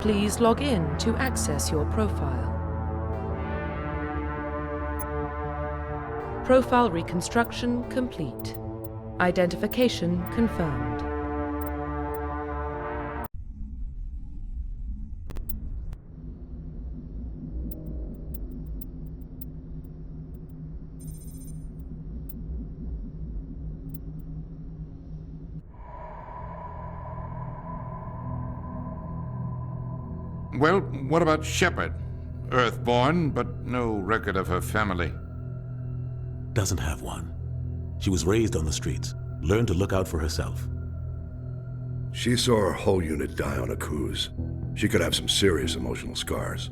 Please log in to access your profile. Profile reconstruction complete. Identification confirmed. Well, what about Shepard? Earthborn, but no record of her family. Doesn't have one. She was raised on the streets, learned to look out for herself. She saw her whole unit die on a cruise. She could have some serious emotional scars.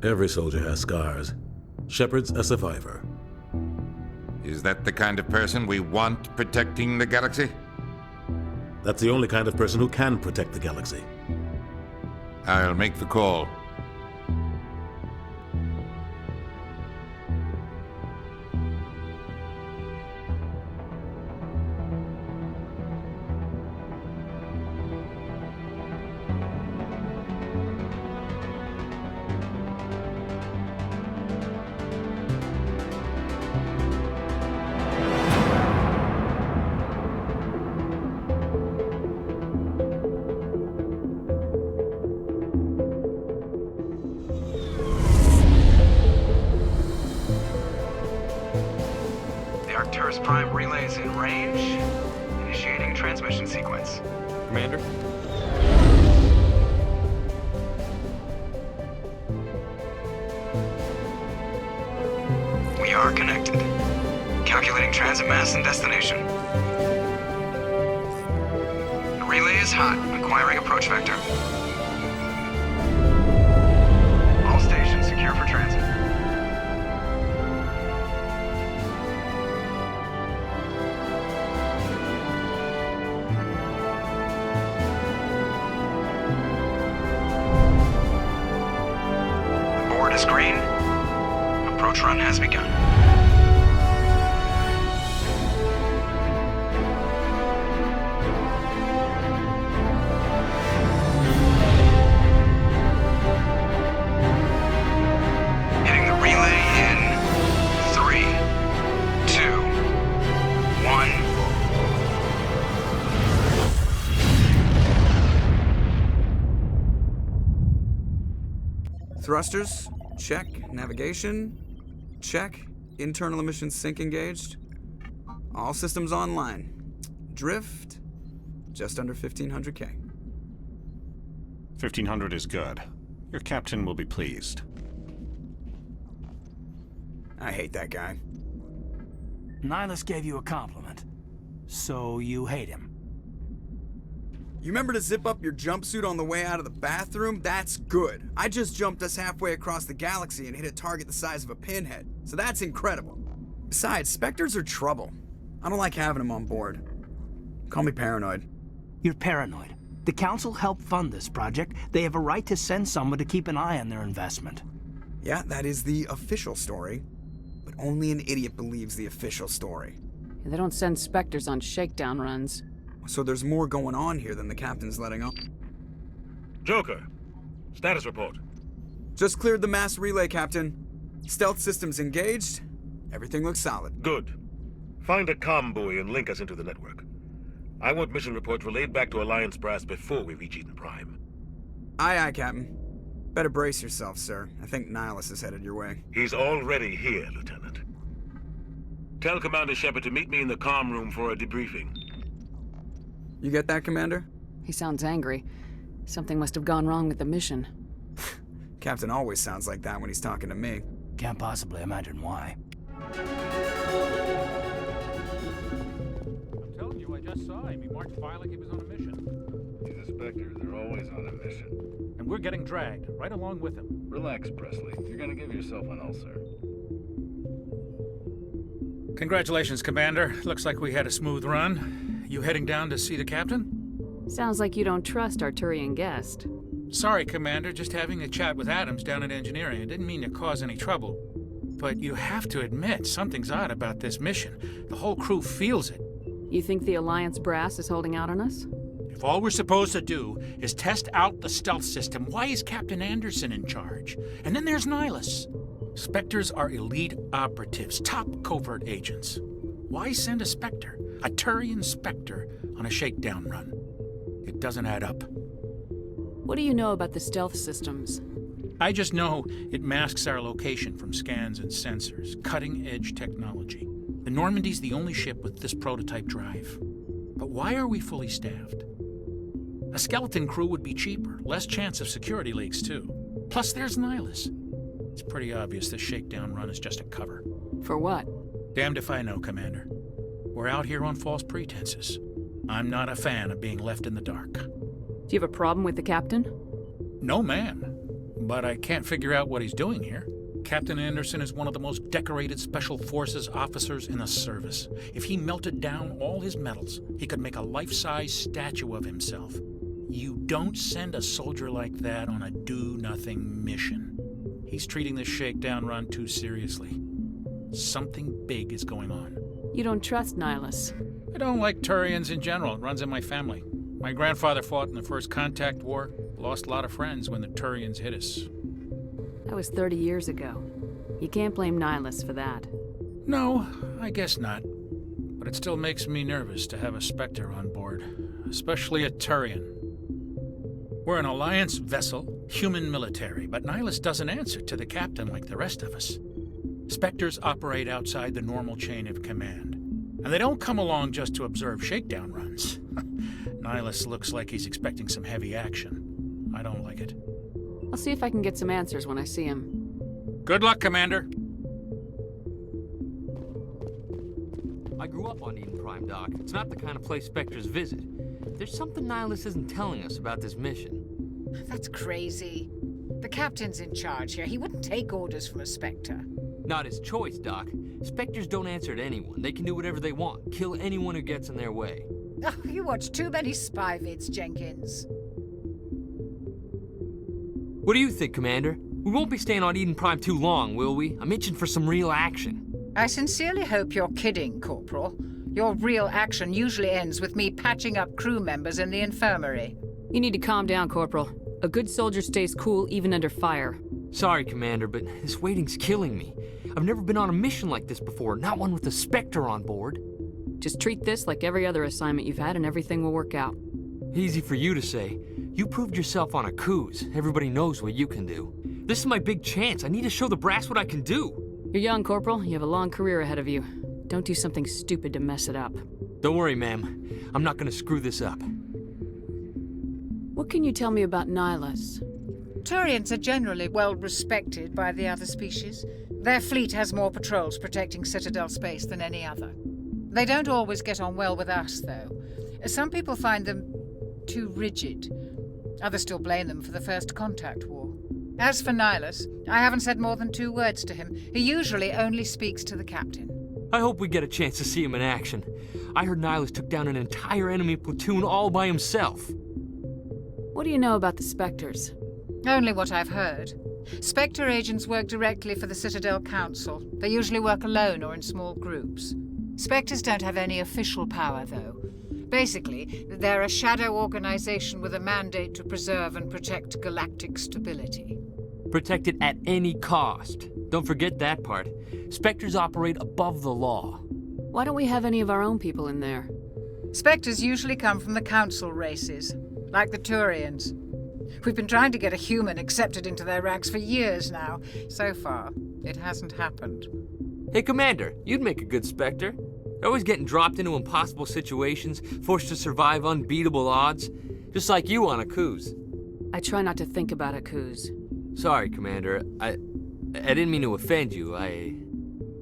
Every soldier has scars. Shepard's a survivor. Is that the kind of person we want protecting the galaxy? That's the only kind of person who can protect the galaxy. I'll make the call. Prime relays in range. Initiating transmission sequence. Commander? We are connected. Calculating transit mass and destination. The relay is hot. Acquiring approach vector. All stations secure for transit. Green. Approach run has begun. Hitting the relay in 3, 2, 1. Thrusters. Check. Navigation. Check. Internal emissions sync engaged. All systems online. Drift. Just under 1,500 K. 1,500 is good. Your captain will be pleased. I hate that guy. Nihilus gave you a compliment. So you hate him. You remember to zip up your jumpsuit on the way out of the bathroom? That's good. I just jumped us halfway across the galaxy and hit a target the size of a pinhead, so that's incredible. Besides, Spectres are trouble. I don't like having them on board. Call me paranoid. You're paranoid. The Council helped fund this project. They have a right to send someone to keep an eye on their investment. Yeah, that is the official story. But only an idiot believes the official story. They don't send Spectres on shakedown runs. So there's more going on here than the captain's letting on. Joker, status report. Just cleared the mass relay, Captain. Stealth systems engaged. Everything looks solid. Good. Find a comm buoy and link us into the network. I want mission reports relayed back to Alliance brass before we reach Eden Prime. Aye, aye, Captain. Better brace yourself, sir. I think Nihilus is headed your way. He's already here, Lieutenant. Tell Commander Shepard to meet me in the comm room for a debriefing. You get that, Commander? He sounds angry. Something must have gone wrong with the mission. Captain always sounds like that when he's talking to me. Can't possibly imagine why. I'm telling you, I just saw him. He marched by like he was on a mission. He's a Spectre. They're always on a mission. And we're getting dragged, right along with him. Relax, Presley. You're gonna give yourself an ulcer. Congratulations, Commander. Looks like we had a smooth run. You heading down to see the captain? Sounds like you don't trust Arturian guest. Sorry, Commander. Just having a chat with Adams down at engineering. I didn't mean to cause any trouble. But you have to admit, something's odd about this mission. The whole crew feels it. You think the Alliance brass is holding out on us? If all we're supposed to do is test out the stealth system, why is Captain Anderson in charge? And then there's Nihilus. Spectres are elite operatives, top covert agents. Why send a Spectre, a Turian Spectre, on a shakedown run? It doesn't add up. What do you know about the stealth systems? I just know it masks our location from scans and sensors, cutting-edge technology. The Normandy's the only ship with this prototype drive. But why are we fully staffed? A skeleton crew would be cheaper, less chance of security leaks too. Plus there's Nihilus. It's pretty obvious this shakedown run is just a cover. For what? Damned if I know, Commander. We're out here on false pretenses. I'm not a fan of being left in the dark. Do you have a problem with the captain? No, ma'am. But I can't figure out what he's doing here. Captain Anderson is one of the most decorated Special Forces officers in the service. If he melted down all his medals, he could make a life-size statue of himself. You don't send a soldier like that on a do-nothing mission. He's treating this shakedown run too seriously. Something big is going on. You don't trust Nihilus? I don't like Turians in general. It runs in my family. My grandfather fought in the First Contact War. Lost a lot of friends when the Turians hit us. That was 30 years ago. You can't blame Nihilus for that. No, I guess not. But it still makes me nervous to have a Spectre on board, especially a Turian. We're an Alliance vessel, human military, but Nihilus doesn't answer to the captain like the rest of us. Spectres operate outside the normal chain of command, and they don't come along just to observe shakedown runs. Nihilus looks like he's expecting some heavy action. I don't like it. I'll see if I can get some answers when I see him. Good luck, Commander. I grew up on Eden Prime, Doc. It's not the kind of place Spectres visit. There's something Nihilus isn't telling us about this mission. That's crazy. The captain's in charge here. He wouldn't take orders from a Spectre. Not his choice, Doc. Spectres don't answer to anyone. They can do whatever they want. Kill anyone who gets in their way. Oh, you watch too many spy vids, Jenkins. What do you think, Commander? We won't be staying on Eden Prime too long, will we? I'm itching for some real action. I sincerely hope you're kidding, Corporal. Your real action usually ends with me patching up crew members in the infirmary. You need to calm down, Corporal. A good soldier stays cool even under fire. Sorry, Commander, but this waiting's killing me. I've never been on a mission like this before, not one with a Spectre on board. Just treat this like every other assignment you've had and everything will work out. Easy for you to say. You proved yourself on a cruise. Everybody knows what you can do. This is my big chance. I need to show the brass what I can do. You're young, Corporal. You have a long career ahead of you. Don't do something stupid to mess it up. Don't worry, ma'am. I'm not gonna screw this up. What can you tell me about Nihilus? Turians are generally well respected by the other species. Their fleet has more patrols protecting Citadel space than any other. They don't always get on well with us, though. Some people find them too rigid. Others still blame them for the First Contact War. As for Nihilus, I haven't said more than 2 words to him. He usually only speaks to the captain. I hope we get a chance to see him in action. I heard Nihilus took down an entire enemy platoon all by himself. What do you know about the Spectres? Only what I've heard. Spectre agents work directly for the Citadel Council. They usually work alone or in small groups. Spectres don't have any official power, though. Basically, they're a shadow organization with a mandate to preserve and protect galactic stability. Protect it at any cost. Don't forget that part. Spectres operate above the law. Why don't we have any of our own people in there? Spectres usually come from the Council races, like the Turians. We've been trying to get a human accepted into their ranks for years now. So far, it hasn't happened. Hey, Commander, you'd make a good Spectre. They're always getting dropped into impossible situations, forced to survive unbeatable odds. Just like you on a cruise. I try not to think about a cruise. Sorry, Commander. I didn't mean to offend you. I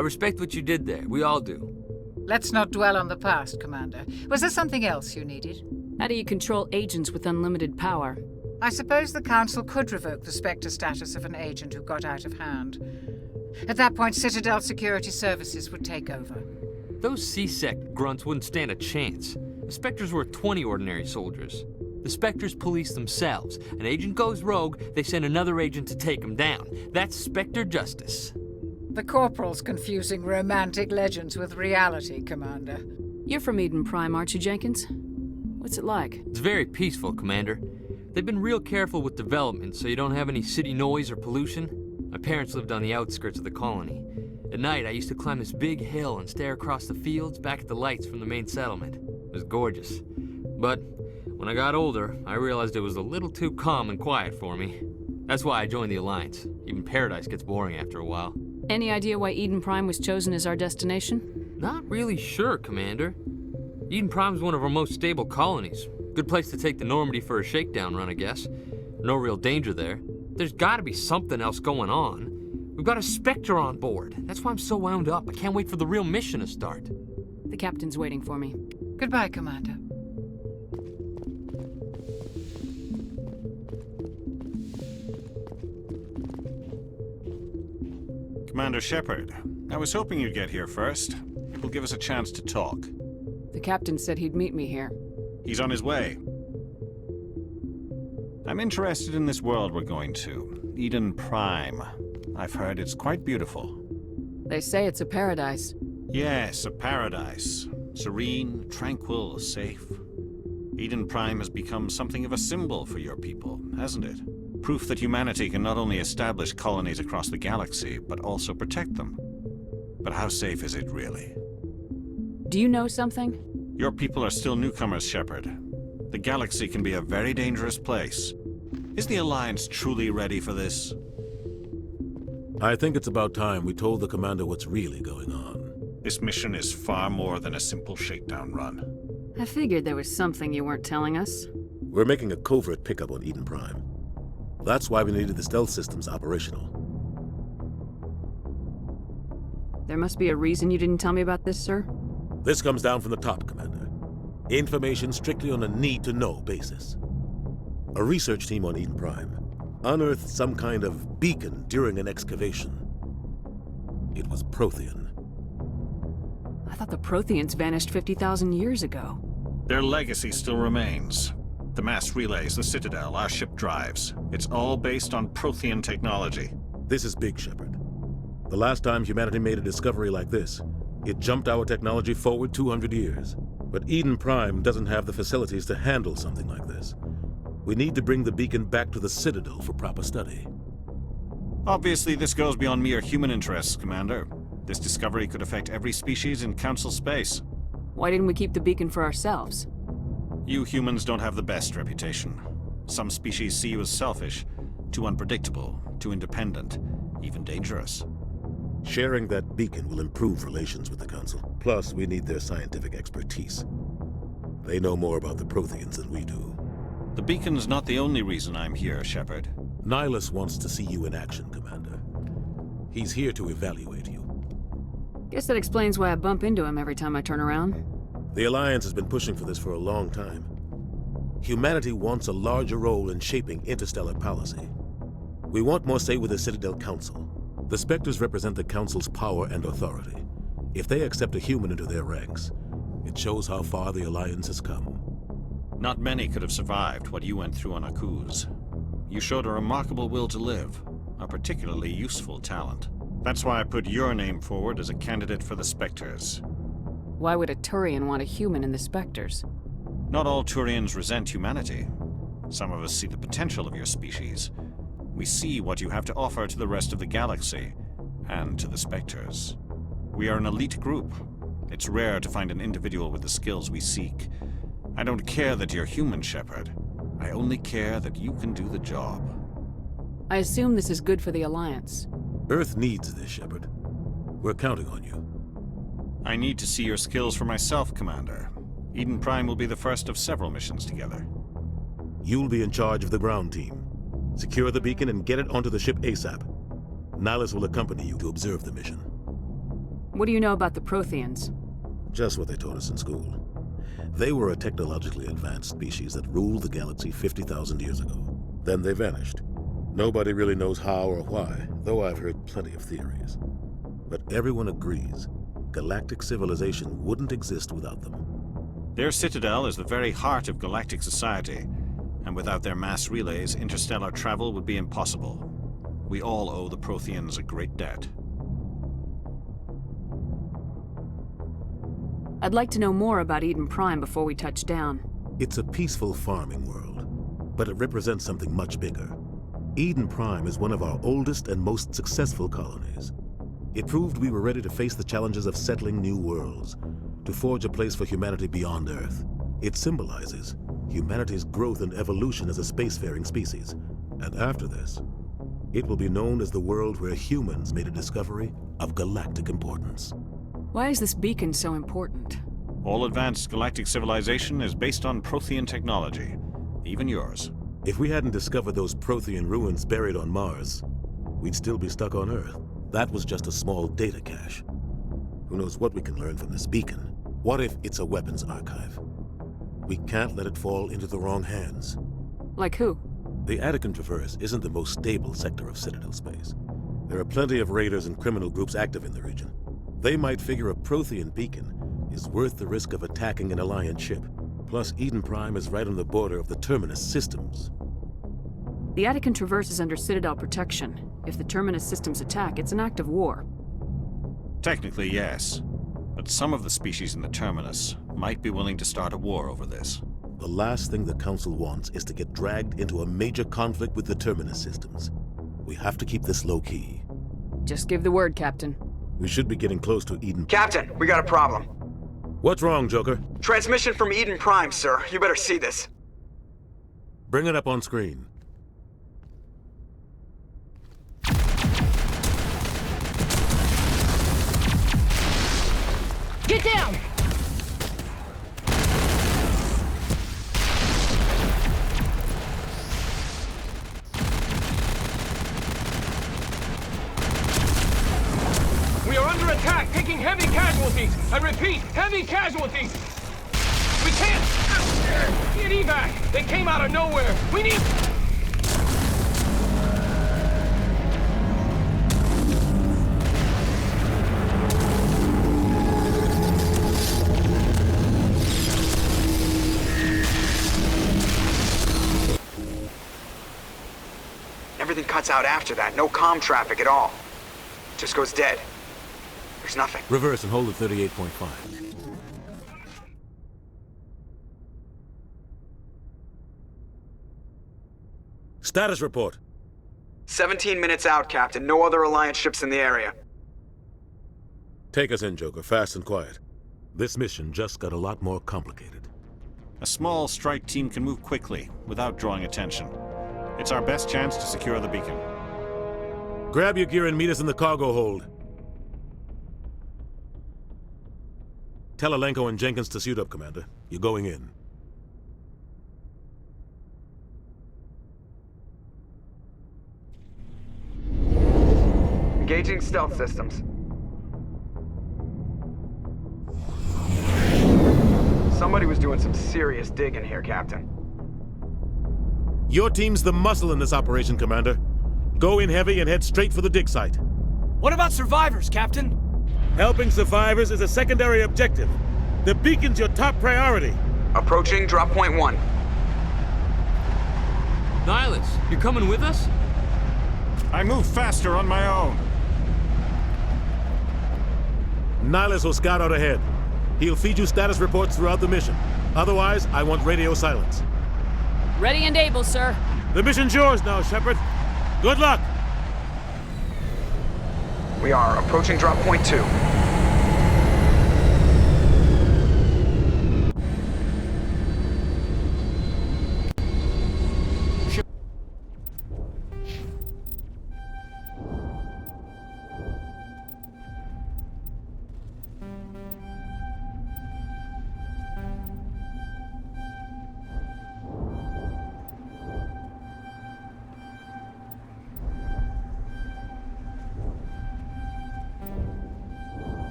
respect what you did there. We all do. Let's not dwell on the past, Commander. Was there something else you needed? How do you control agents with unlimited power? I suppose the Council could revoke the Spectre status of an agent who got out of hand. At that point, Citadel Security Services would take over. Those C-Sec grunts wouldn't stand a chance. The Spectres were 20 ordinary soldiers. The Spectres police themselves. An agent goes rogue, they send another agent to take him down. That's Spectre justice. The Corporal's confusing romantic legends with reality, Commander. You're from Eden Prime, aren't you, Jenkins? What's it like? It's very peaceful, Commander. They've been real careful with development so you don't have any city noise or pollution. My parents lived on the outskirts of the colony. At night, I used to climb this big hill and stare across the fields back at the lights from the main settlement. It was gorgeous. But when I got older, I realized it was a little too calm and quiet for me. That's why I joined the Alliance. Even Paradise gets boring after a while. Any idea why Eden Prime was chosen as our destination? Not really sure, Commander. Eden Prime's one of our most stable colonies. Good place to take the Normandy for a shakedown run, I guess. No real danger there. There's gotta be something else going on. We've got a Spectre on board. That's why I'm so wound up. I can't wait for the real mission to start. The captain's waiting for me. Goodbye, Commander. Commander Shepard, I was hoping you'd get here first. It will give us a chance to talk. The captain said he'd meet me here. He's on his way. I'm interested in this world we're going to, Eden Prime. I've heard it's quite beautiful. They say it's a paradise. Yes, a paradise. Serene, tranquil, safe. Eden Prime has become something of a symbol for your people, hasn't it? Proof that humanity can not only establish colonies across the galaxy, but also protect them. But how safe is it, really? Do you know something? Your people are still newcomers, Shepard. The galaxy can be a very dangerous place. Is the Alliance truly ready for this? I think it's about time we told the commander what's really going on. This mission is far more than a simple shakedown run. I figured there was something you weren't telling us. We're making a covert pickup on Eden Prime. That's why we needed the stealth systems operational. There must be a reason you didn't tell me about this, sir? This comes down from the top, Commander. Information strictly on a need-to-know basis. A research team on Eden Prime unearthed some kind of beacon during an excavation. It was Prothean. I thought the Protheans vanished 50,000 years ago. Their legacy still remains. The mass relays, the Citadel, our ship drives. It's all based on Prothean technology. This is big, Shepard. The last time humanity made a discovery like this, it jumped our technology forward 200 years. But Eden Prime doesn't have the facilities to handle something like this. We need to bring the beacon back to the Citadel for proper study. Obviously, this goes beyond mere human interests, Commander. This discovery could affect every species in Council space. Why didn't we keep the beacon for ourselves? You humans don't have the best reputation. Some species see you as selfish, too unpredictable, too independent, even dangerous. Sharing that beacon will improve relations with the Council. Plus, we need their scientific expertise. They know more about the Protheans than we do. The beacon's not the only reason I'm here, Shepard. Nihilus wants to see you in action, Commander. He's here to evaluate you. Guess that explains why I bump into him every time I turn around. The Alliance has been pushing for this for a long time. Humanity wants a larger role in shaping interstellar policy. We want more say with the Citadel Council. The Spectres represent the Council's power and authority. If they accept a human into their ranks, it shows how far the Alliance has come. Not many could have survived what you went through on Akuz. You showed a remarkable will to live, a particularly useful talent. That's why I put your name forward as a candidate for the Spectres. Why would a Turian want a human in the Spectres? Not all Turians resent humanity. Some of us see the potential of your species. We see what you have to offer to the rest of the galaxy, and to the Spectres. We are an elite group. It's rare to find an individual with the skills we seek. I don't care that you're human, Shepard. I only care that you can do the job. I assume this is good for the Alliance. Earth needs this, Shepard. We're counting on you. I need to see your skills for myself, Commander. Eden Prime will be the first of several missions together. You'll be in charge of the ground team. Secure the beacon and get it onto the ship ASAP. Nihilus will accompany you to observe the mission. What do you know about the Protheans? Just what they taught us in school. They were a technologically advanced species that ruled the galaxy 50,000 years ago. Then they vanished. Nobody really knows how or why, though I've heard plenty of theories. But everyone agrees, galactic civilization wouldn't exist without them. Their citadel is the very heart of galactic society, and without their mass relays, interstellar travel would be impossible. We all owe the Protheans a great debt. I'd like to know more about Eden Prime before we touch down. It's a peaceful farming world, but it represents something much bigger. Eden Prime is one of our oldest and most successful colonies. It proved we were ready to face the challenges of settling new worlds, to forge a place for humanity beyond Earth. It symbolizes humanity's growth and evolution as a spacefaring species. And after this, it will be known as the world where humans made a discovery of galactic importance. Why is this beacon so important? All advanced galactic civilization is based on Prothean technology, even yours. If we hadn't discovered those Prothean ruins buried on Mars, we'd still be stuck on Earth. That was just a small data cache. Who knows what we can learn from this beacon? What if it's a weapons archive? We can't let it fall into the wrong hands. Like who? The Attican Traverse isn't the most stable sector of Citadel space. There are plenty of raiders and criminal groups active in the region. They might figure a Prothean beacon is worth the risk of attacking an Alliance ship. Plus, Eden Prime is right on the border of the Terminus systems. The Attican Traverse is under Citadel protection. If the Terminus systems attack, it's an act of war. Technically, yes. But some of the species in the Terminus might be willing to start a war over this. The last thing the Council wants is to get dragged into a major conflict with the Terminus systems. We have to keep this low-key. Just give the word, Captain. We should be getting close to Eden. Captain, we got a problem. What's wrong, Joker? Transmission from Eden Prime, sir. You better see this. Bring it up on screen. Get down! We are under attack, taking heavy casualties. I repeat, heavy casualties. We can't get evac. They came out of nowhere. We need... Everything cuts out after that. No comm traffic at all. Just goes dead. There's nothing. Reverse and hold at 38.5. Status report. 17 minutes out, Captain. No other Alliance ships in the area. Take us in, Joker, fast and quiet. This mission just got a lot more complicated. A small strike team can move quickly, without drawing attention. It's our best chance to secure the beacon. Grab your gear and meet us in the cargo hold. Tell Alenko and Jenkins to suit up, Commander. You're going in. Engaging stealth systems. Somebody was doing some serious digging here, Captain. Your team's the muscle in this operation, Commander. Go in heavy and head straight for the dig site. What about survivors, Captain? Helping survivors is a secondary objective. The beacon's your top priority. Approaching drop point 1. Nihilus, you're coming with us? I move faster on my own. Nihilus will scout out ahead. He'll feed you status reports throughout the mission. Otherwise, I want radio silence. Ready and able, sir. The mission's yours now, Shepard. Good luck! We are approaching drop point 2.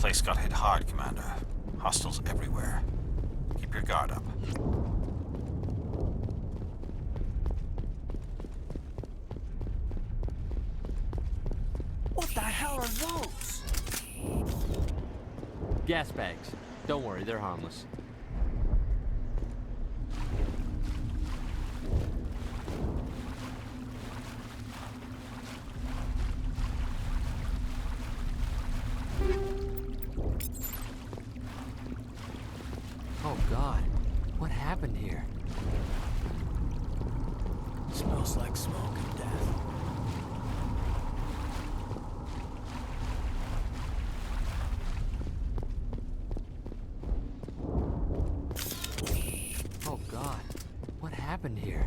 Place got hit hard, Commander. Hostiles everywhere. Keep your guard up. What the hell are those? Gas bags. Don't worry, they're harmless. Oh God, what happened here? Smells like smoke and death. Oh God, what happened here?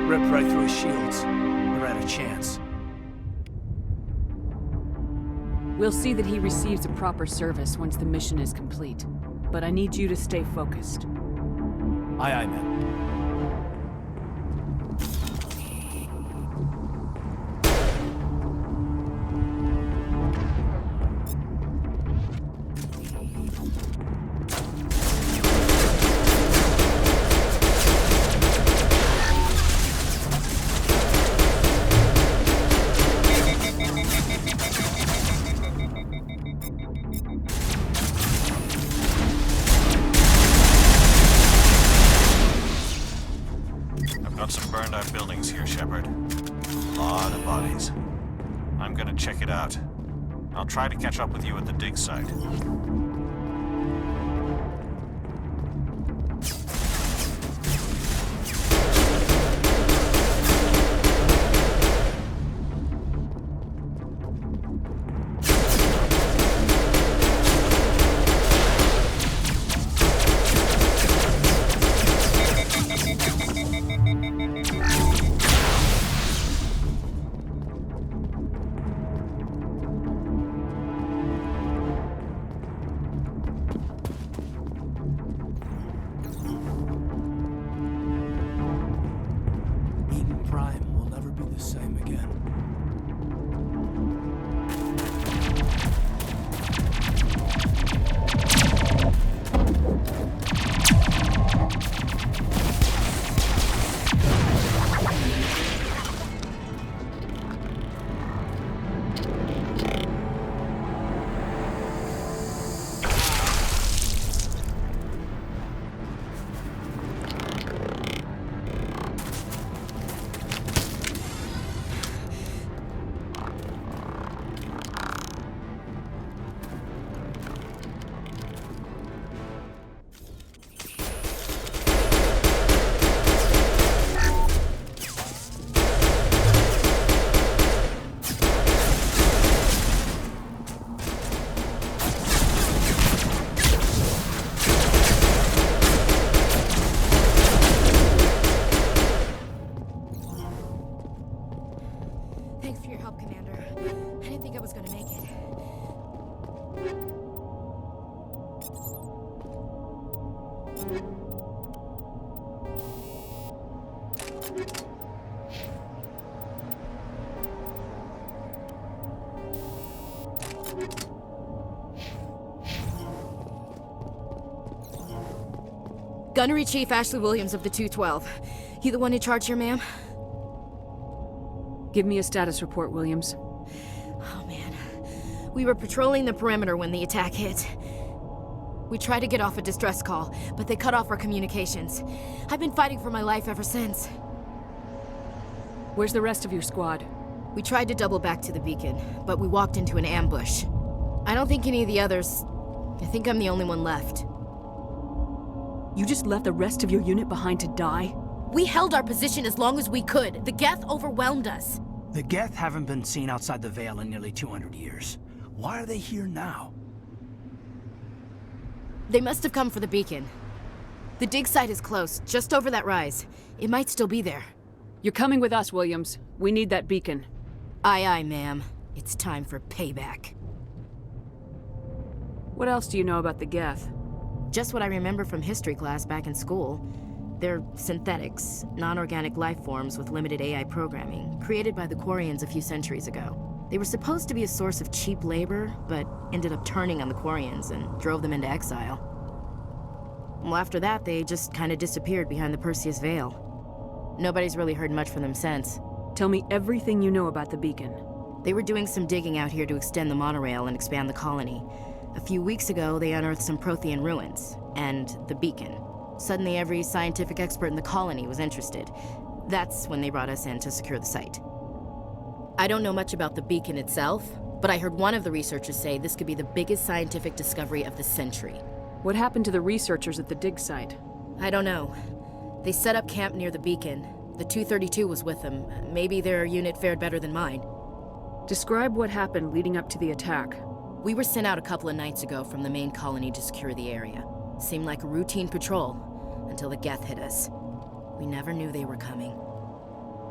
Ripped right through his shields. We're out of chance. We'll see that he receives a proper service once the mission is complete. But I need you to stay focused. Aye, aye, ma'am. Got some burned out buildings here, Shepard. A lot of bodies. I'm gonna check it out. I'll try to catch up with you at the dig site. Prime will never be the same again. Thanks for your help, Commander. I didn't think I was gonna make it. Gunnery Chief Ashley Williams of the 212. You the one in charge here, ma'am? Give me a status report, Williams. Oh, man. We were patrolling the perimeter when the attack hit. We tried to get off a distress call, but they cut off our communications. I've been fighting for my life ever since. Where's the rest of your squad? We tried to double back to the beacon, but we walked into an ambush. I don't think any of the others... I think I'm the only one left. You just left the rest of your unit behind to die? We held our position as long as we could. The Geth overwhelmed us. The Geth haven't been seen outside the Veil in nearly 200 years. Why are they here now? They must have come for the beacon. The dig site is close, just over that rise. It might still be there. You're coming with us, Williams. We need that beacon. Aye, aye, ma'am. It's time for payback. What else do you know about the Geth? Just what I remember from history class back in school. They're synthetics, non-organic life forms with limited AI programming, created by the Quarians a few centuries ago. They were supposed to be a source of cheap labor, but ended up turning on the Quarians and drove them into exile. Well, after that, they just kind of disappeared behind the Perseus Veil. Nobody's really heard much from them since. Tell me everything you know about the beacon. They were doing some digging out here to extend the monorail and expand the colony. A few weeks ago, they unearthed some Prothean ruins, and the beacon. Suddenly, every scientific expert in the colony was interested. That's when they brought us in to secure the site. I don't know much about the beacon itself, but I heard one of the researchers say this could be the biggest scientific discovery of the century. What happened to the researchers at the dig site? I don't know. They set up camp near the beacon. The 232 was with them. Maybe their unit fared better than mine. Describe what happened leading up to the attack. We were sent out a couple of nights ago from the main colony to secure the area. Seemed like a routine patrol, until the Geth hit us. We never knew they were coming.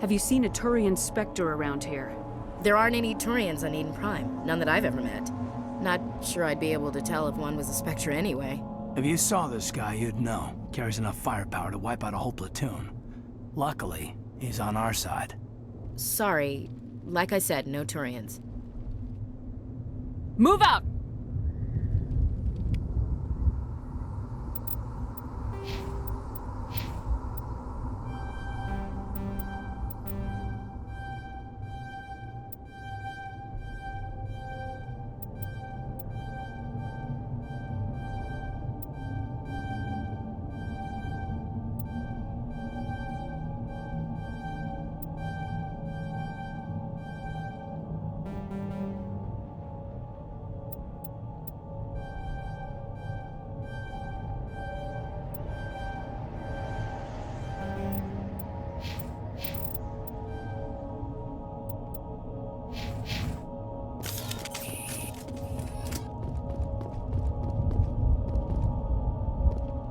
Have you seen a Turian Spectre around here? There aren't any Turians on Eden Prime. None that I've ever met. Not sure I'd be able to tell if one was a Spectre anyway. If you saw this guy, you'd know. Carries enough firepower to wipe out a whole platoon. Luckily, he's on our side. Sorry. Like I said, no Turians. Move out!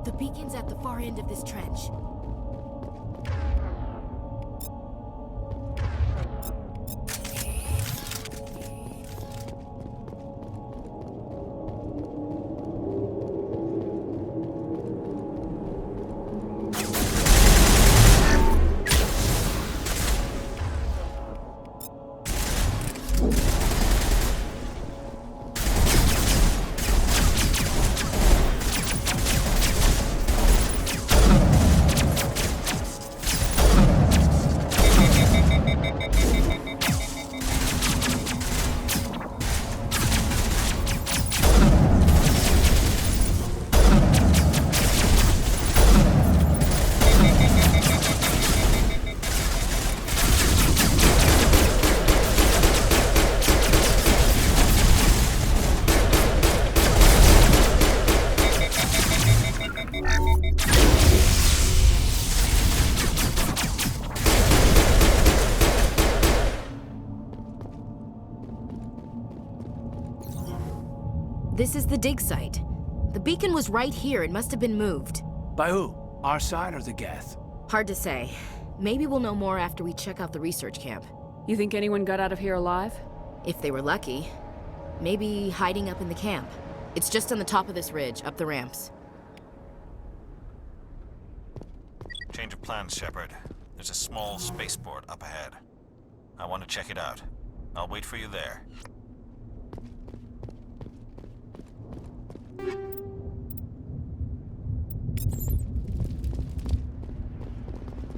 The beacon's at the far end of this trench. This is the dig site. The beacon was right here. It must have been moved. By who? Our side or the Geth? Hard to say. Maybe we'll know more after we check out the research camp. You think anyone got out of here alive? If they were lucky. Maybe hiding up in the camp. It's just on the top of this ridge, up the ramps. Change of plans, Shepard. There's a small spaceport up ahead. I want to check it out. I'll wait for you there.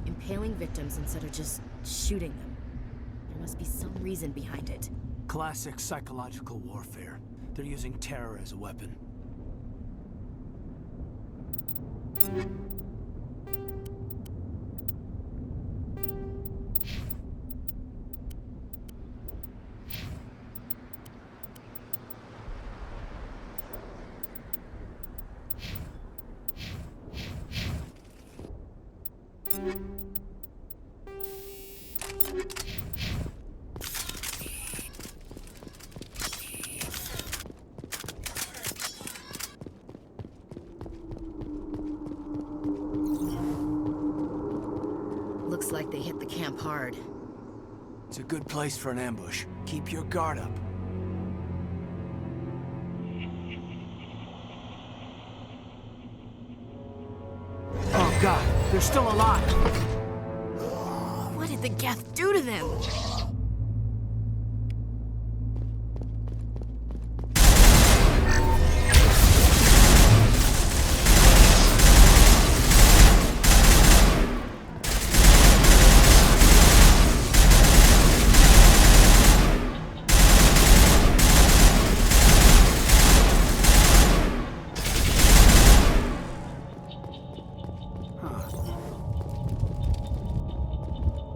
Impaling victims instead of just shooting them. There must be some reason behind it. Classic psychological warfare. They're using terror as a weapon. Looks like they hit the camp hard. It's a good place for an ambush. Keep your guard up. Oh god, they're still alive! What did the Geth do to them?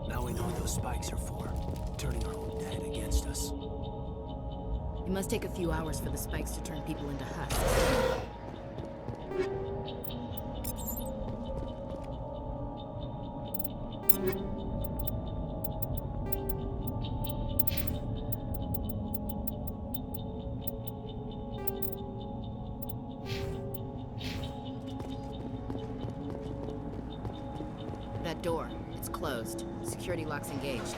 Now we know what those spikes are for. Turning our own dead against us. It must take a few hours for the spikes to turn people into husks. That door, it's closed. Security lock's engaged.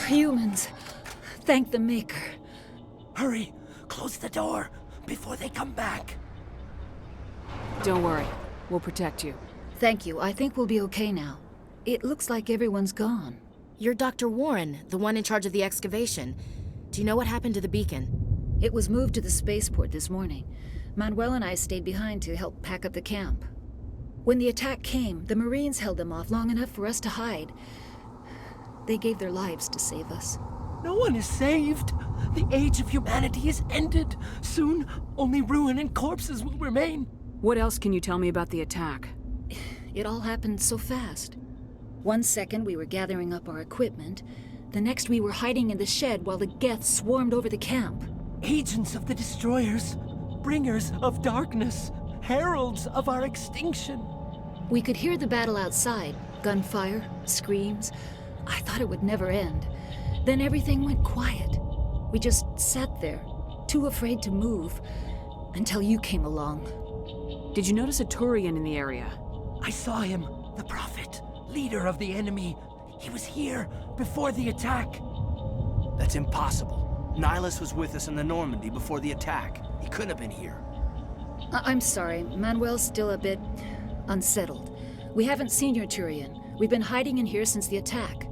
Humans. Thank the Maker. Hurry! Close the door before they come back. Don't worry. We'll protect you. Thank you. I think we'll be okay now. It looks like everyone's gone. You're Dr. Warren, the one in charge of the excavation. Do you know what happened to the beacon? It was moved to the spaceport this morning. Manuel and I stayed behind to help pack up the camp. When the attack came, the Marines held them off long enough for us to hide. They gave their lives to save us. No one is saved. The age of humanity is ended. Soon, only ruin and corpses will remain. What else can you tell me about the attack? It all happened so fast. One second we were gathering up our equipment. The next we were hiding in the shed while the Geth swarmed over the camp. Agents of the Destroyers, bringers of darkness, heralds of our extinction. We could hear the battle outside. Gunfire, screams. I thought it would never end. Then everything went quiet. We just sat there, too afraid to move, until you came along. Did you notice a Turian in the area? I saw him, the Prophet, leader of the enemy. He was here before the attack. That's impossible. Nihilus was with us in the Normandy before the attack. He couldn't have been here. I'm sorry. Manuel's still a bit unsettled. We haven't seen your Turian. We've been hiding in here since the attack.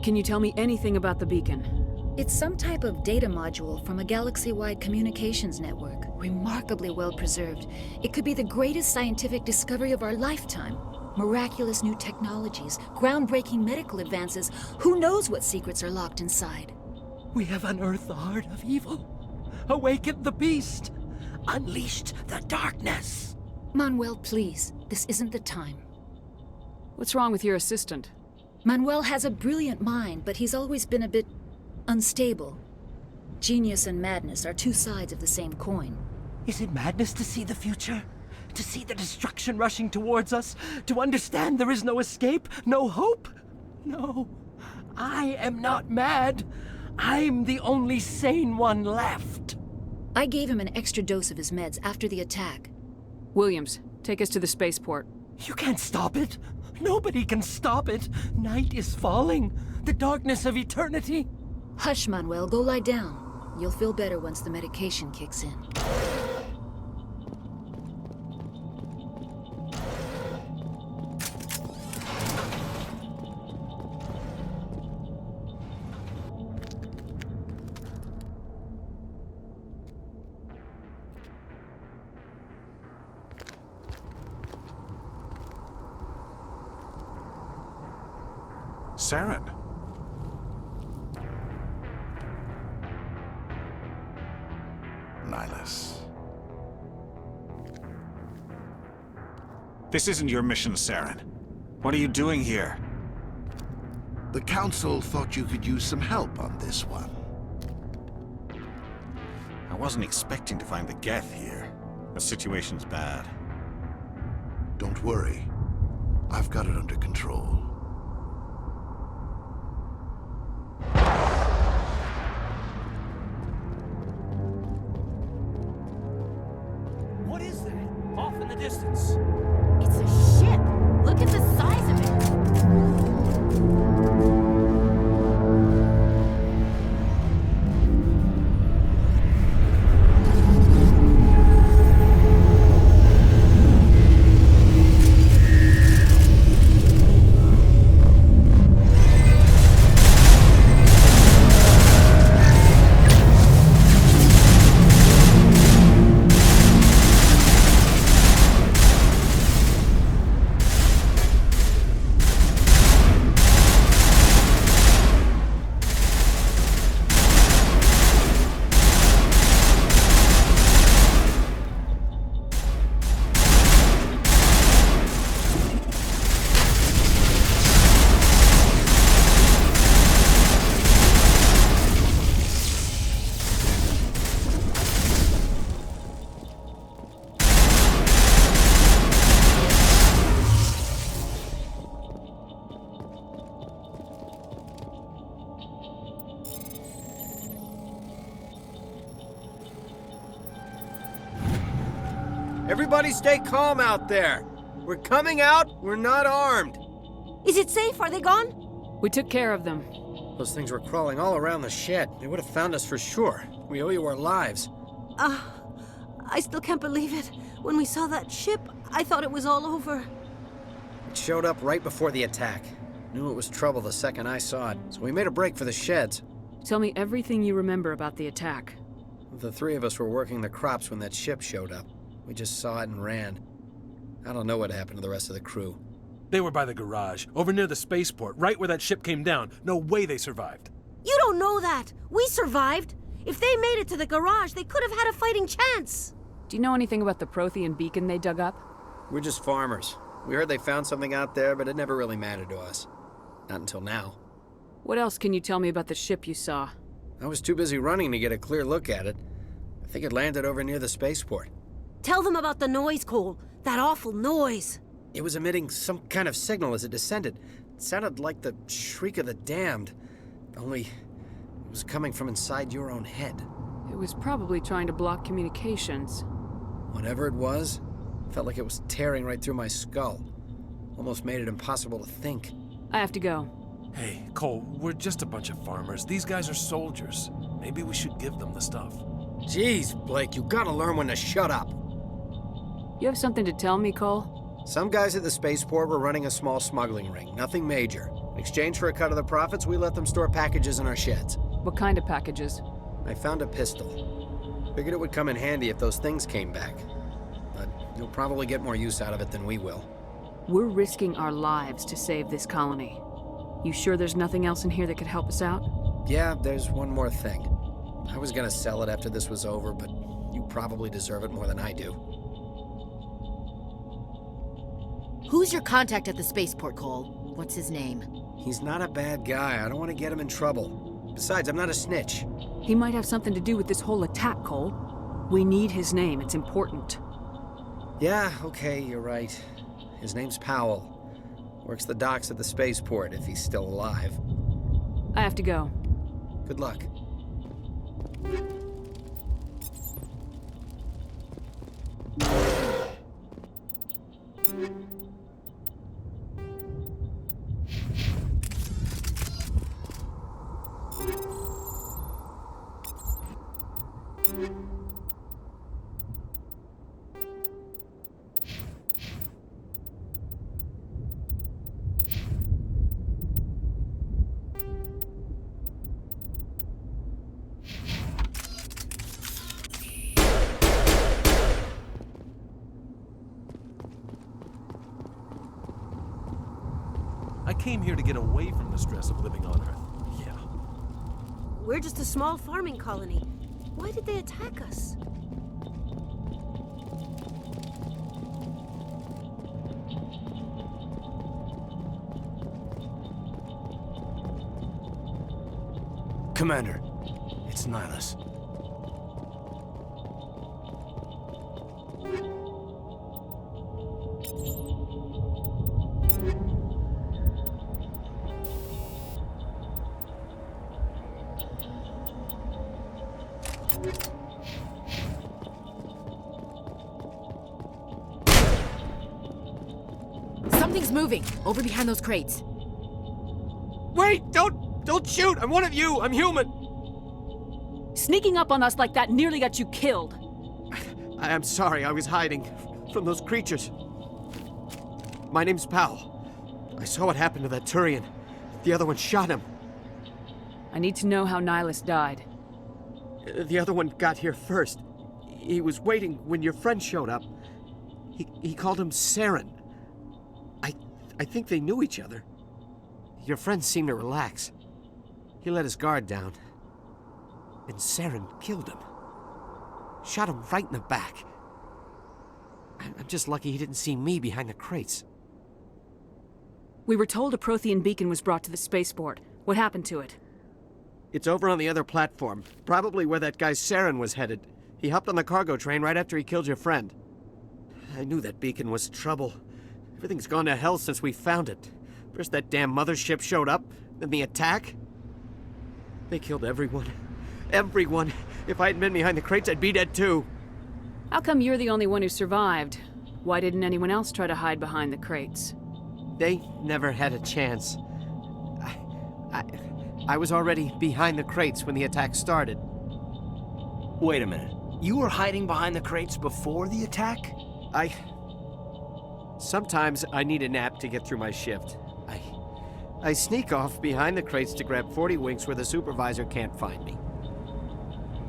Can you tell me anything about the beacon? It's some type of data module from a galaxy-wide communications network. Remarkably well preserved. It could be the greatest scientific discovery of our lifetime. Miraculous new technologies, groundbreaking medical advances. Who knows what secrets are locked inside? We have unearthed the heart of evil, awakened the beast, unleashed the darkness. Manuel, please. This isn't the time. What's wrong with your assistant? Manuel has a brilliant mind, but he's always been a bit unstable. Genius and madness are two sides of the same coin. Is it madness to see the future? To see the destruction rushing towards us? To understand there is no escape? No hope? No. I am not mad. I'm the only sane one left. I gave him an extra dose of his meds after the attack. Williams, take us to the spaceport. You can't stop it. Nobody can stop it. Night is falling. The darkness of eternity. Hush, Manuel. Go lie down. You'll feel better once the medication kicks in. Saren. Nihilus. This isn't your mission, Saren. What are you doing here? The The Council thought you could use some help on this one. I wasn't expecting to find the Geth here. The situation's bad. Don't worry. I've got it under control. What is that? Off in the distance. It's a ship. Look at the size of it. Everybody stay calm out there. We're coming out, we're not armed. Is it safe? Are they gone? We took care of them. Those things were crawling all around the shed. They would have found us for sure. We owe you our lives. I still can't believe it. When we saw that ship, I thought it was all over. It showed up right before the attack. Knew it was trouble the second I saw it, so we made a break for the sheds. Tell me everything you remember about the attack. The three of us were working the crops when that ship showed up. We just saw it and ran. I don't know what happened to the rest of the crew. They were by the garage, over near the spaceport, right where that ship came down. No way they survived. You don't know that. We survived. If they made it to the garage, they could have had a fighting chance. Do you know anything about the Prothean beacon they dug up? We're just farmers. We heard they found something out there, but it never really mattered to us. Not until now. What else can you tell me about the ship you saw? I was too busy running to get a clear look at it. I think it landed over near the spaceport. Tell them about the noise, Cole. That awful noise. It was emitting some kind of signal as it descended. It sounded like the shriek of the damned. Only it was coming from inside your own head. It was probably trying to block communications. Whatever it was, felt like it was tearing right through my skull. Almost made it impossible to think. I have to go. Hey, Cole, we're just a bunch of farmers. These guys are soldiers. Maybe we should give them the stuff. Jeez, Blake, you gotta learn when to shut up. You have something to tell me, Cole? Some guys at the spaceport were running a small smuggling ring, nothing major. In exchange for a cut of the profits, we let them store packages in our sheds. What kind of packages? I found a pistol. Figured it would come in handy if those things came back. But you'll probably get more use out of it than we will. We're risking our lives to save this colony. You sure there's nothing else in here that could help us out? Yeah, there's one more thing. I was gonna sell it after this was over, but you probably deserve it more than I do. Who's your contact at the spaceport, Cole? What's his name? He's not a bad guy. I don't want to get him in trouble. Besides, I'm not a snitch. He might have something to do with this whole attack, Cole. We need his name. It's important. Yeah, okay, you're right. His name's Powell. Works the docks at the spaceport, if he's still alive. I have to go. Good luck. I came here to get away from the stress of living on Earth. Yeah. We're just a small farming colony. Why did they attack us? Commander, it's Nihilus. Something's moving over behind those crates. Wait! Don't shoot! I'm one of you! I'm human! Sneaking up on us like that nearly got you killed. I'm sorry, I was hiding from those creatures. My name's Powell. I saw what happened to that Turian. The other one shot him. I need to know how Nihilus died. The other one got here first. He was waiting when your friend showed up. He called him Saren. I think they knew each other. Your friend seemed to relax. He let his guard down. And Saren killed him. Shot him right in the back. I'm just lucky he didn't see me behind the crates. We were told a Prothean beacon was brought to the spaceport. What happened to it? It's over on the other platform. Probably where that guy Saren was headed. He hopped on the cargo train right after he killed your friend. I knew that beacon was trouble. Everything's gone to hell since we found it. First that damn mothership showed up, then the attack. They killed everyone. Everyone. If I hadn't been behind the crates, I'd be dead too. How come you're the only one who survived? Why didn't anyone else try to hide behind the crates? They never had a chance. I was already behind the crates when the attack started. Wait a minute. You were hiding behind the crates before the attack? Sometimes I need a nap to get through my shift. I sneak off behind the crates to grab 40 winks where the supervisor can't find me.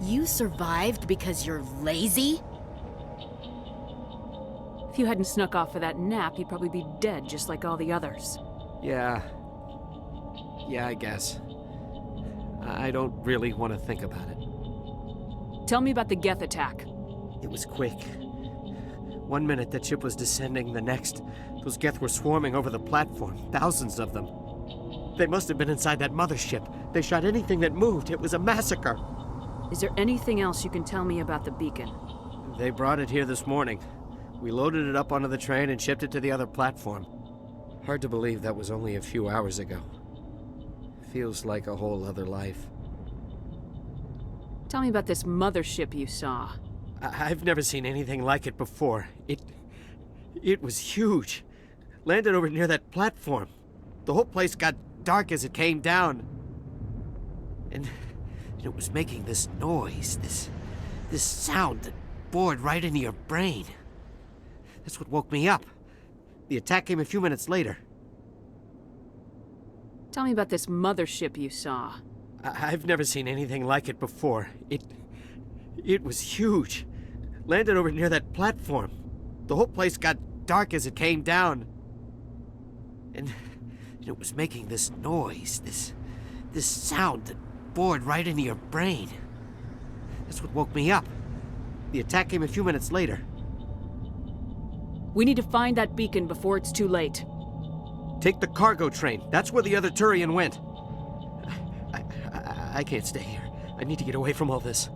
You survived because you're lazy? If you hadn't snuck off for that nap, you'd probably be dead just like all the others. Yeah, I guess. I don't really want to think about it. Tell me about the Geth attack. It was quick. 1 minute that ship was descending, the next, those Geth were swarming over the platform, thousands of them. They must have been inside that mothership. They shot anything that moved. It was a massacre. Is there anything else you can tell me about the beacon? They brought it here this morning. We loaded it up onto the train and shipped it to the other platform. Hard to believe that was only a few hours ago. Feels like a whole other life. Tell me about this mothership you saw. I've never seen anything like it before. It was huge. Landed over near that platform. The whole place got dark as it came down. And it was making this noise, this sound that bored right into your brain. That's what woke me up. The attack came a few minutes later. Tell me about this mothership you saw. I've never seen anything like it before. It was huge. Landed over near that platform. The whole place got dark as it came down. And it was making this noise, this sound that bored right into your brain. That's what woke me up. The attack came a few minutes later. We need to find that beacon before it's too late. Take the cargo train. That's where the other Turian went. I can't stay here. I need to get away from all this.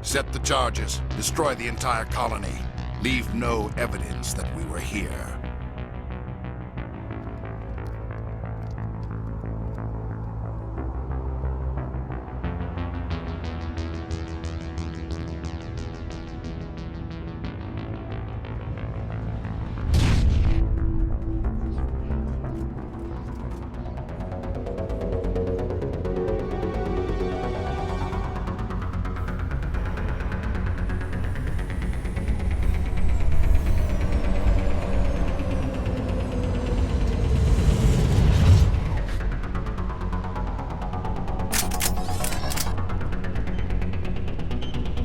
Set the charges. Destroy the entire colony. Leave no evidence that we were here.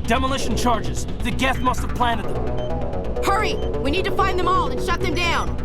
Demolition charges. The Geth must have planted them. Hurry! We need to find them all and shut them down!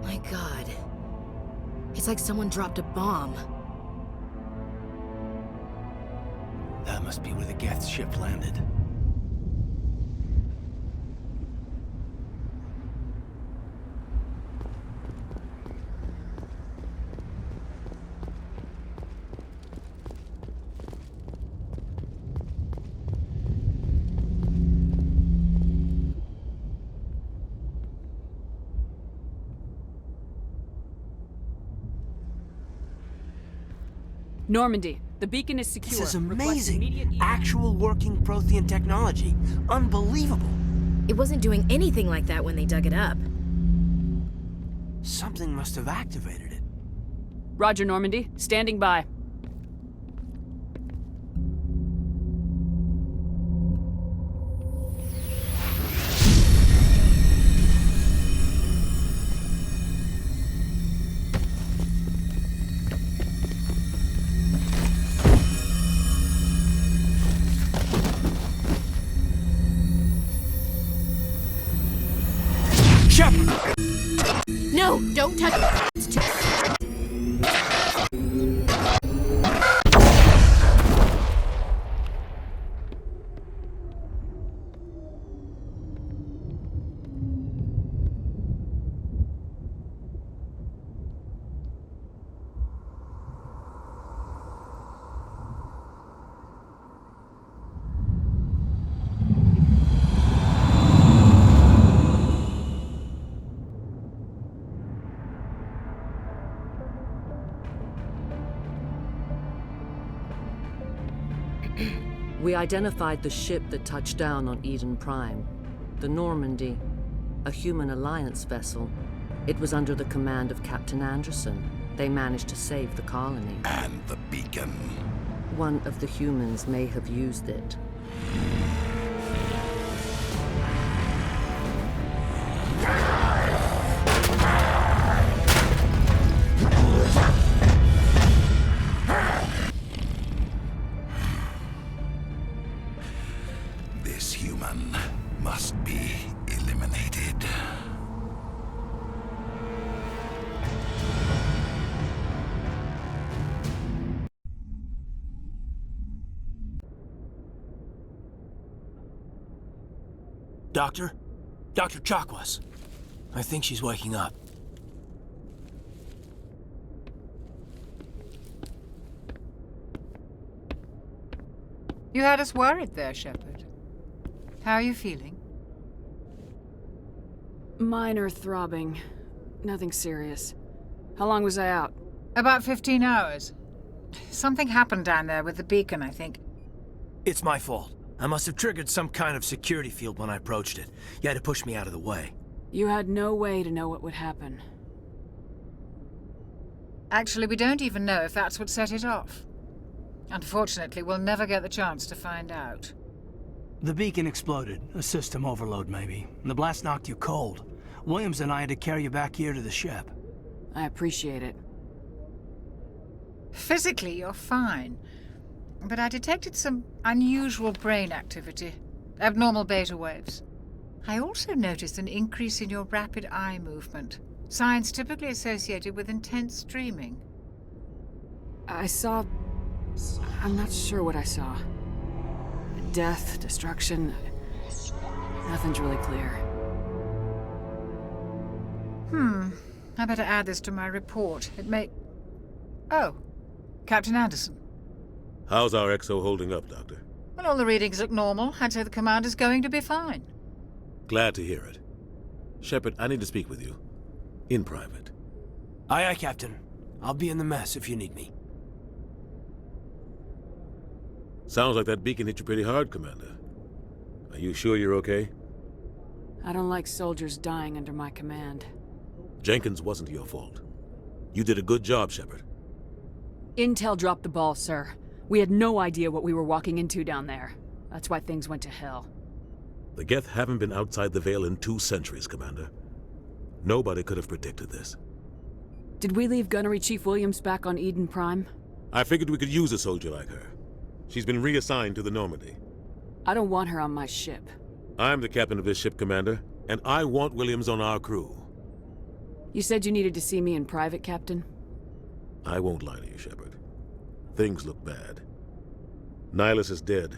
My God. It's like someone dropped a bomb. That must be where the Geth ship landed. Normandy, the beacon is secure. This is Request amazing. immediate Actual working Prothean technology. Unbelievable. It wasn't doing anything like that when they dug it up. Something must have activated it. Roger, Normandy. Standing by. No, don't touch it. It's too... We identified the ship that touched down on Eden Prime. The Normandy, a human alliance vessel. It was under the command of Captain Anderson. They managed to save the colony. And the beacon. One of the humans may have used it. This human must be eliminated. Doctor? Dr. Chakwas. I think she's waking up. You had us worried there, Shepard. How are you feeling? Minor throbbing. Nothing serious. How long was I out? About 15 hours. Something happened down there with the beacon, I think. It's my fault. I must have triggered some kind of security field when I approached it. You had to push me out of the way. You had no way to know what would happen. Actually, we don't even know if that's what set it off. Unfortunately, we'll never get the chance to find out. The beacon exploded. A system overload, maybe. The blast knocked you cold. Williams and I had to carry you back here to the ship. I appreciate it. Physically, you're fine. But I detected some unusual brain activity. Abnormal beta waves. I also noticed an increase in your rapid eye movement. Signs typically associated with intense dreaming. I saw... I'm not sure what I saw. Death, destruction... Nothing's really clear. I better add this to my report. It may... Oh, Captain Anderson. How's our XO holding up, Doctor? Well, all the readings look normal. I'd say the commander's going to be fine. Glad to hear it. Shepard, I need to speak with you. In private. Aye, aye, Captain. I'll be in the mess if you need me. Sounds like that beacon hit you pretty hard, Commander. Are you sure you're okay? I don't like soldiers dying under my command. Jenkins wasn't your fault. You did a good job, Shepard. Intel dropped the ball, sir. We had no idea what we were walking into down there. That's why things went to hell. The Geth haven't been outside the Veil in 2 centuries, Commander. Nobody could have predicted this. Did we leave Gunnery Chief Williams back on Eden Prime? I figured we could use a soldier like her. She's been reassigned to the Normandy. I don't want her on my ship. I'm the captain of this ship, Commander, and I want Williams on our crew. You said you needed to see me in private, Captain? I won't lie to you, Shepard. Things look bad. Nihilus is dead.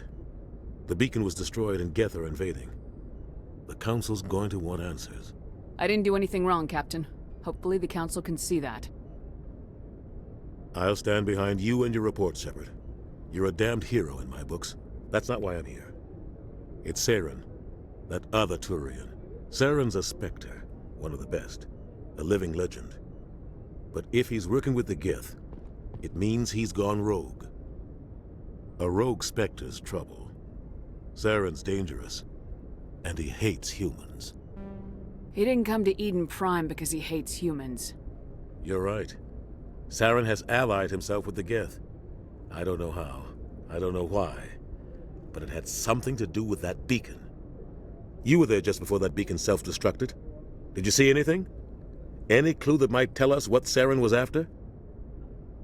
The beacon was destroyed and Geth are invading. The Council's going to want answers. I didn't do anything wrong, Captain. Hopefully the Council can see that. I'll stand behind you and your report, Shepard. You're a damned hero in my books. That's not why I'm here. It's Saren, that other Turian. Saren's a Spectre, one of the best. A living legend. But if he's working with the Geth, It means he's gone rogue. A rogue Spectre's trouble. Saren's dangerous, and he hates humans. He didn't come to Eden Prime because he hates humans. You're right. Saren has allied himself with the Geth. I don't know how. I don't know why. But it had something to do with that beacon. You were there just before that beacon self-destructed. Did you see anything? Any clue that might tell us what Saren was after?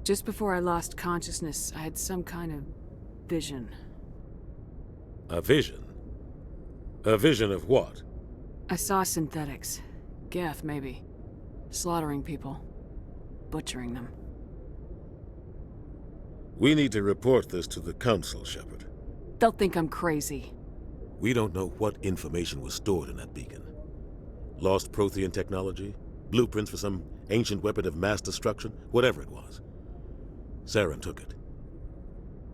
Just before I lost consciousness, I had some kind of vision. A vision? A vision of what? I saw synthetics. Geth, maybe. Slaughtering people. Butchering them. We need to report this to the Council, Shepard. They'll think I'm crazy. We don't know what information was stored in that beacon. Lost Prothean technology? Blueprints for some ancient weapon of mass destruction? Whatever it was. Saren took it.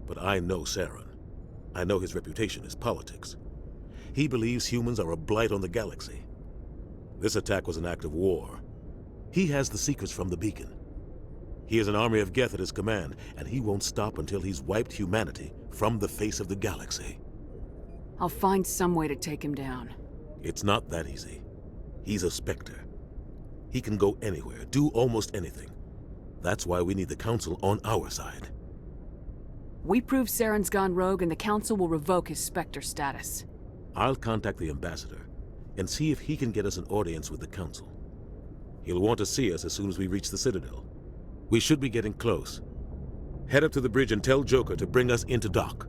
But I know Saren. I know his reputation is politics. He believes humans are a blight on the galaxy. This attack was an act of war. He has the secrets from the beacon. He has an army of Geth at his command, and he won't stop until he's wiped humanity from the face of the galaxy. I'll find some way to take him down. It's not that easy. He's a Spectre. He can go anywhere, do almost anything. That's why we need the Council on our side. We prove Saren's gone rogue and the Council will revoke his Spectre status. I'll contact the Ambassador and see if he can get us an audience with the Council. He'll want to see us as soon as we reach the Citadel. We should be getting close. Head up to the bridge and tell Joker to bring us into dock.